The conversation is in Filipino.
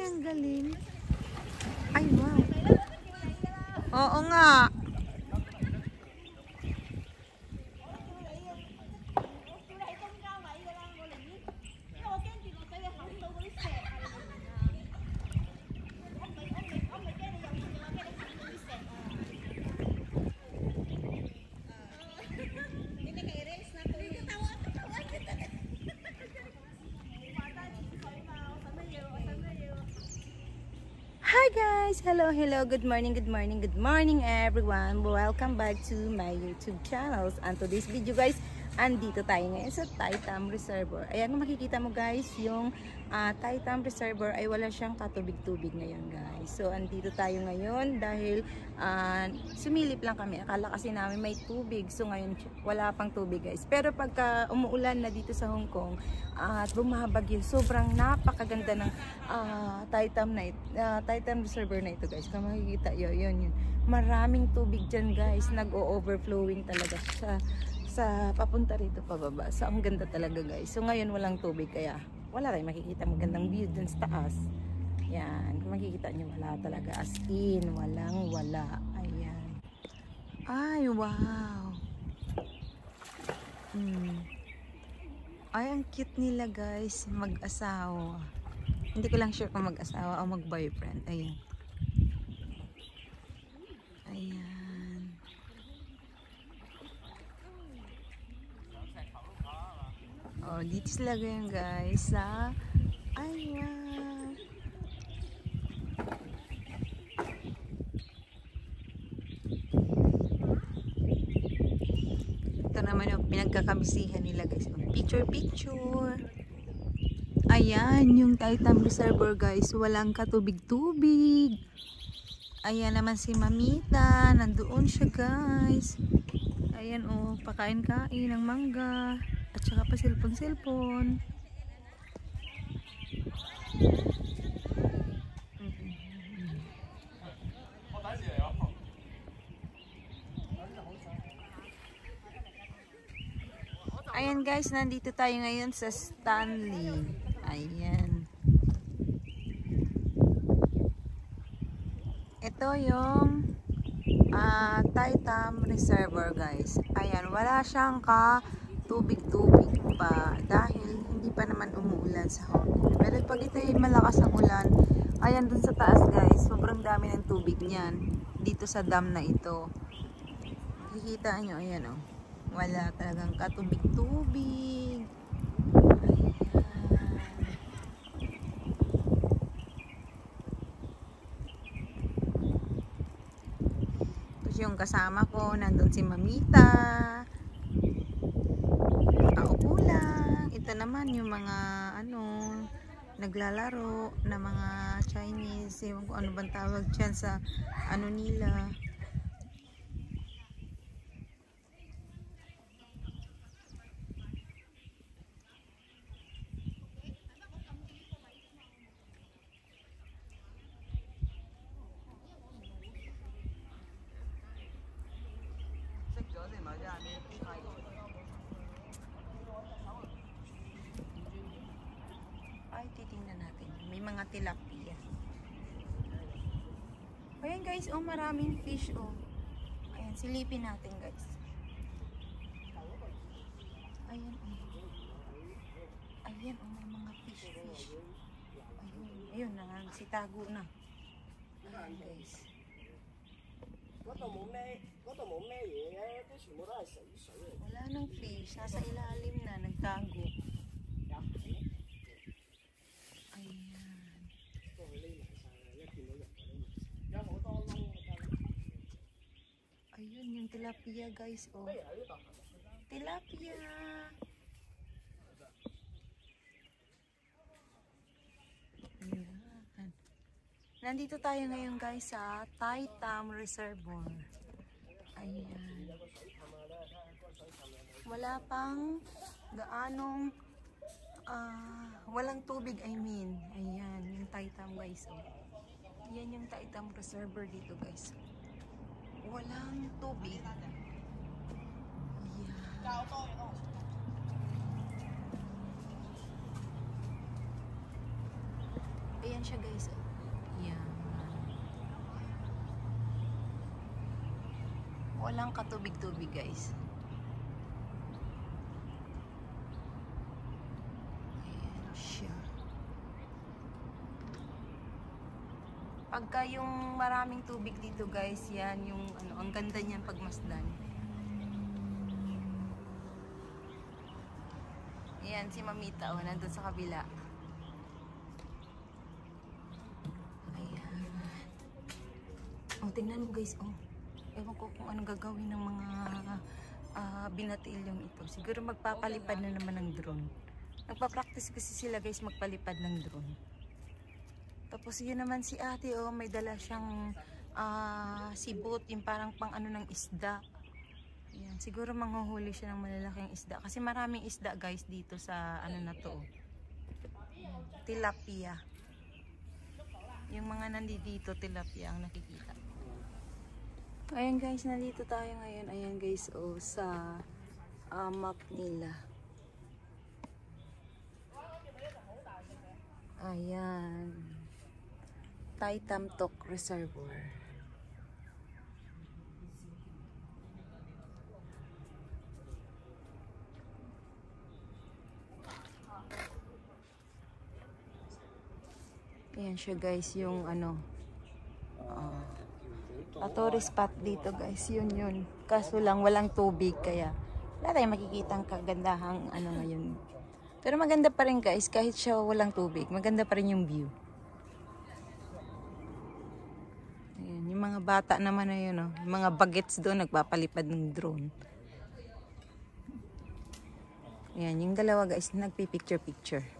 ang galing. Ay, wow. Oo nga. Hi guys! Hello, good morning everyone! Welcome back to my YouTube channels. And today's video guys, andito tayo ngayon sa Taitam Reservoir. Ayan, makikita mo guys, yung Taitam Reservoir ay wala siyang katubig-tubig ngayon guys. So, andito tayo ngayon dahil sumilip lang kami. Akala kasi namin may tubig. So, ngayon wala pang tubig guys. Pero pagka umuulan na dito sa Hong Kong at bumabagyo, sobrang napakaganda ng Taitam Reservoir na ito guys. Kung makikita yun. Maraming tubig dyan guys. Nag-o-overflowing talaga siya sa papunta rito pababa. So, ang ganda talaga guys. So, ngayon walang tubig kaya wala tayong makikita magandang view dun sa taas. Yan. Kung makikita nyo, wala talaga. As in, wala. Ayan. Ay, wow. Ay, ang cute nila guys. Mag-asawa. Hindi ko lang sure kung mag-asawa o mag-boyfriend. Ayan. Ayan. Oh, dito sila ngayon guys sa ayan. Ito naman yung pinagkakabisihan nila guys. Picture. Ayan, yung Taitam Reservoir guys. Walang katubig-tubig. Ayan naman si Mamita. Nandoon siya guys. Ayan oh, pakain-kain ng mangga. At saka pa cellphone. Ayan guys, nandito tayo ngayon sa Stanley. Ayan. Ito yung Taitam Reservoir guys. Ayan, wala siyang tubig-tubig pa dahil hindi pa naman umuulan sa Hong Kong. Pero pag ito ay malakas ang ulan, ayan dun sa taas guys, sobrang dami ng tubig niyan dito sa dam na ito. Kikita nyo, ayan oh. Wala talagang katubig-tubig. Ayan. Tapos yung kasama ko, nandun si Mamita. Nakaupo lang. Ito naman yung mga naglalaro na mga Chinese. Ewan ko ano bang tawag dyan sa nila. Ay, titingnan natin. May mga tilapia. Ayan guys, oh maraming fish oh. Ayan, silipin natin guys. Ayan oh. Ayan oh, may mga fish. Ayun, nagsitago na. Ayan guys. Wala nang fish. Nasa ilalim na. Nagtago. Ayan. Ayun yung tilapia guys. Oh. Tilapia. Ayan. Nandito tayo ngayon guys sa Taitam Reservoir. Ayan. Wala pang gaanong walang tubig, I mean. Ayan, yung Taitam guys. Oh. Yan yung Taitam Reservoir dito guys. Walang tubig. Ayan. Ayan siya guys. Oh. Walang katubig-tubig guys. Ayan siya. Pagka yung maraming tubig dito guys, yan yung ano, ang ganda niyan pagmasdan. Ayan si Mamita, oh, nandun sa kabila. Ayan. Oh, tingnan mo guys, oh. Ewan ko kung anong gagawin ng mga binatilyong ito. Siguro magpapalipad na naman ng drone. Nagpa-practice kasi sila guys magpalipad ng drone. Tapos yun naman si ate, oh, may dala siyang sibot, yung parang pang ano ng isda. Ayan, siguro manghuhuli siya ng malalaking isda. Kasi maraming isda guys dito sa ano na to. Tilapia. Yung mga nandito tilapia ang nakikita. Ayan guys, nandito tayo ngayon. Ayan guys, oh, sa map nila. Ayan. Taitamtok Reservoir. Ayan siya guys, yung ano, tourist spot dito guys, yun. Kaso lang walang tubig, kaya wala tayong makikitang kagandahang ano ngayon. Pero maganda pa rin guys, kahit siya walang tubig, maganda pa rin yung view. Ayan, yung mga bata naman na yun, oh, yung mga bagets doon nagpapalipad ng drone. Ayan, yung dalawa guys, nagpipicture-picture.